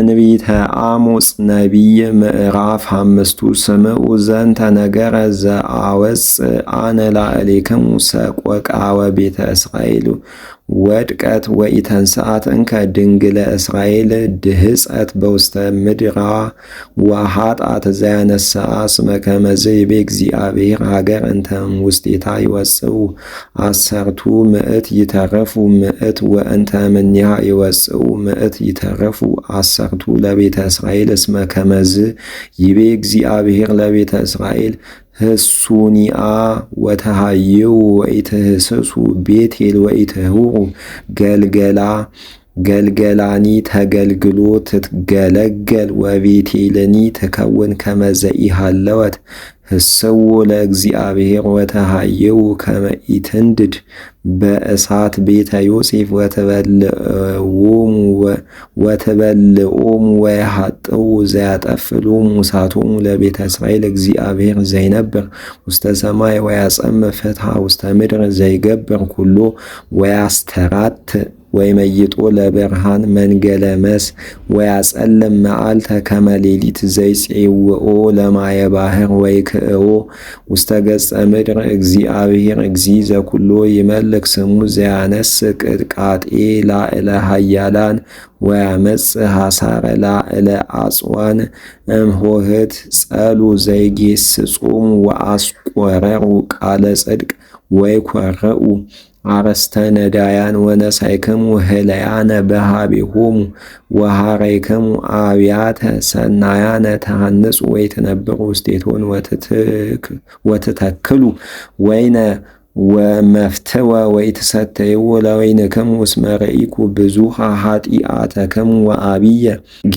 ትንቢተ አሞጽ ነቢይ ምዕራፍ 5 ስምዑ ዘንተ ነገረ ዘአወጽእ አነ ላዕሌክሙ ሰቆቃወ ቤተ እስራኤል ወድቀት ወኢተንሥአት እንከ ድንግለ እስራኤል ድህጸት በውስተ ምድራ ወኃጥአት ዘያነሥአ እስመ ከመዝ ይቤ እግዚአብሔር ሀገር እንተ ውስቴታ ይወጽኡ 10 ምዕት ይተረፉ ምዕት ወእንተ እምኔሃ ይወጽኡ ምዕት ይተረፉ 10 ለቤተ እስራኤል እስመ ከመዝ ይቤ እግዚአብሔር ለቤተ እስራኤል ህሱኒአ ወተሃይው ወኢትህስሱ ቤቴል ወኢትህውሩ ገልገላኒ ተገልግሎ ትትገለገል ወቤቴልኒ ትከውን ከመዘ ኢሃለወት ህስው ለእግዚአብሔር ወተሃየው ከመ ኢትንድድ በእሳት ቤተ ዮሴፍ ወተበልዖሙ ወያሐጥው ዘያጠፍሎሙ እሳቶሙ ለቤተ እስራኤል እግዚአብሔር ዘይነብር ውስተ ሰማይ ወያጸምዕ ፍትሐ ውስተ ምድር ዘይገብር ኩሎ ወያስተራት ወይመይጦ ለብርሃን መንገለ መስ ወያጸልም መዓልተ ከመ ሌሊት ዘይጼውኦ ለማየ ባሕር ወይክእዎ ውስተ ገጸ ምድር እግዚአብሔር እግዚእ ዘኩሎ ይመልክ ስሙ ዘያነስእ ቅጥቃጤ ላዕለ ኃያላን ወያመጽእ ሐሳረ ላዕለ አጽዋን እምሆህት ጸሉ ዘይጌስጾሙ ወአስቆረሩ ቃለ ጽድቅ ወይኰርዑ አረስተ ነዳያን ወነሳይክሙ ህለያነ በሃቤሆሙ ወሃረይክሙ አብያተ ሰናያነ ተሃንጹ ወይትነብሩ ውስቴቶን ወትተክሉ ወይነ ወመፍትወ ወይትሰተይዎ ለወይንክሙ እስመ ረኢኩ ብዙኃ ኃጢአተክሙ ወአብየ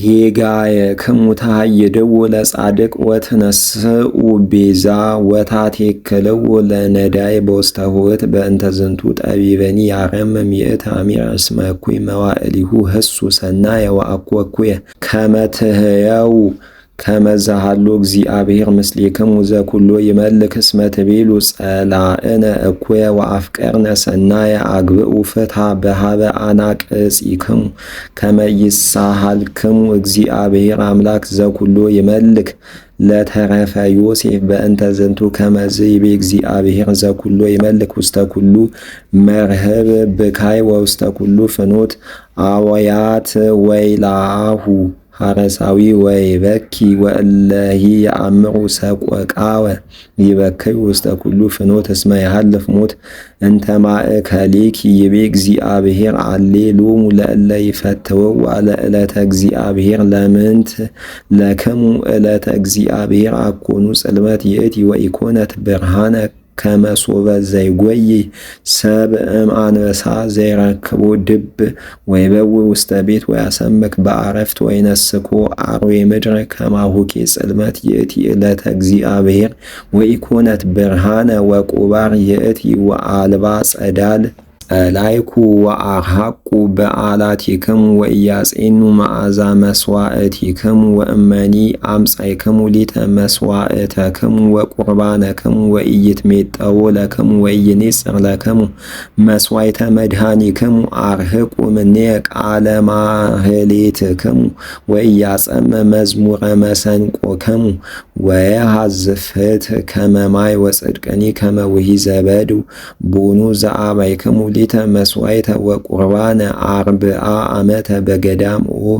ጌጋየክሙ ተሃይድዎ ለጻድቅ ወትነስኡ ቤዛ ወታቴክልዎ ለነዳይ በውስተ ኆኅት በእንተ ዝንቱ ጠቢበኒ ያረምም ይእተ አሚረ እስመ እኩይ መዋዕሊሁ ህሱ ሰናየ ወአኮ እኩየ ከመ ትሕየው ከመ ዘሃሎ እግዚአብሔር ምስሌክሙ ዘኩሎ ይመልክ እስመ ትቤሉ ጸላእነ እኩየ ወአፍቀርነ ሰናየ አግብኡ ፍትሐ በሃበ አናቅጽክሙ ከመ ይሳሃልክሙ እግዚአብሔር አምላክ ዘኩሎ ይመልክ ለተረፈ ዮሴፍ በእንተ ዝንቱ ከመዝ ይቤ እግዚአብሔር ዘኩሎ ይመልክ ውስተ ኩሉ መርህብ ብካይ ወውስተ ኩሉ ፍኖት አወያት ወይላሁ ሐረሳዊ ወይበኪ ወእለሂ የአምሩ ሰቆቃወ ይበክዩ ውስተ ኩሉ ፍኖት እስመ ያሃልፍ ሞት እንተ ማእከሌኪ ይቤ እግዚአብሔር አሌሎሙ ለእለ ይፈትወው አለ ዕለተ እግዚአብሔር ለምንት ለክሙ ዕለተ እግዚአብሔር አኮኑ ጽልመት ይእቲ ወኢኮነት ብርሃነ ከመሶበ ዘይጐይ ሰብእም አንበሳ ዘይረክቦ ድብ ወይበው ውስተ ቤት ወያሰምክ በአረፍት ወይነስኮ አርዌ ምድር ከማሁኬ ጽልመት ይእቲ ዕለተ እግዚአብሔር ወኢኮነት ብርሃነ ወቁባር ይእቲ ወአልባ ጸዳል ጸላይኩ ወአርሐቁ በዓላቲክሙ ወኢያጼኑ መዓዛ መስዋዕቲክሙ ወእመኒ አምጻይክሙ ሊተ መስዋዕተክሙ ወቁርባነክሙ ወኢይትሜጠዎ ለክሙ ወኢይኔጽር ለክሙ መስዋዕተ መድኃኒክሙ አርሕቁ እምኔየ ቃለ ማህሌትክሙ ወኢያጸምዕ መዝሙረ መሰንቆክሙ ወየሐዝፍት ከመ ማይ ወጽድቅኒ ከመ ውሒዘ በድው ቦኑ ዘአባይክሙ ሊተ መስዋዕተ ወቁርባነ አርብዓ ዓመተ በገዳም ኦ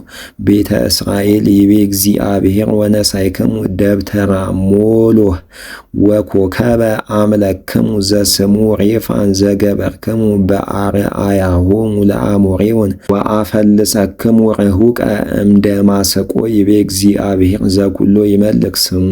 ቤተ እስራኤል ይቤ እግዚአብሔር ወነሳይክሙ ደብተራ ሞሎህ ወኮከበ አምለክሙ ዘስሙ ሬፋን ዘገበርክሙ በአርአያሆሙ ለአሞሬውን ወአፈልሰክሙ ርሑቀ እምደማስቆ ይቤ እግዚአብሔር ዘኩሎ ይመልክ ስሙ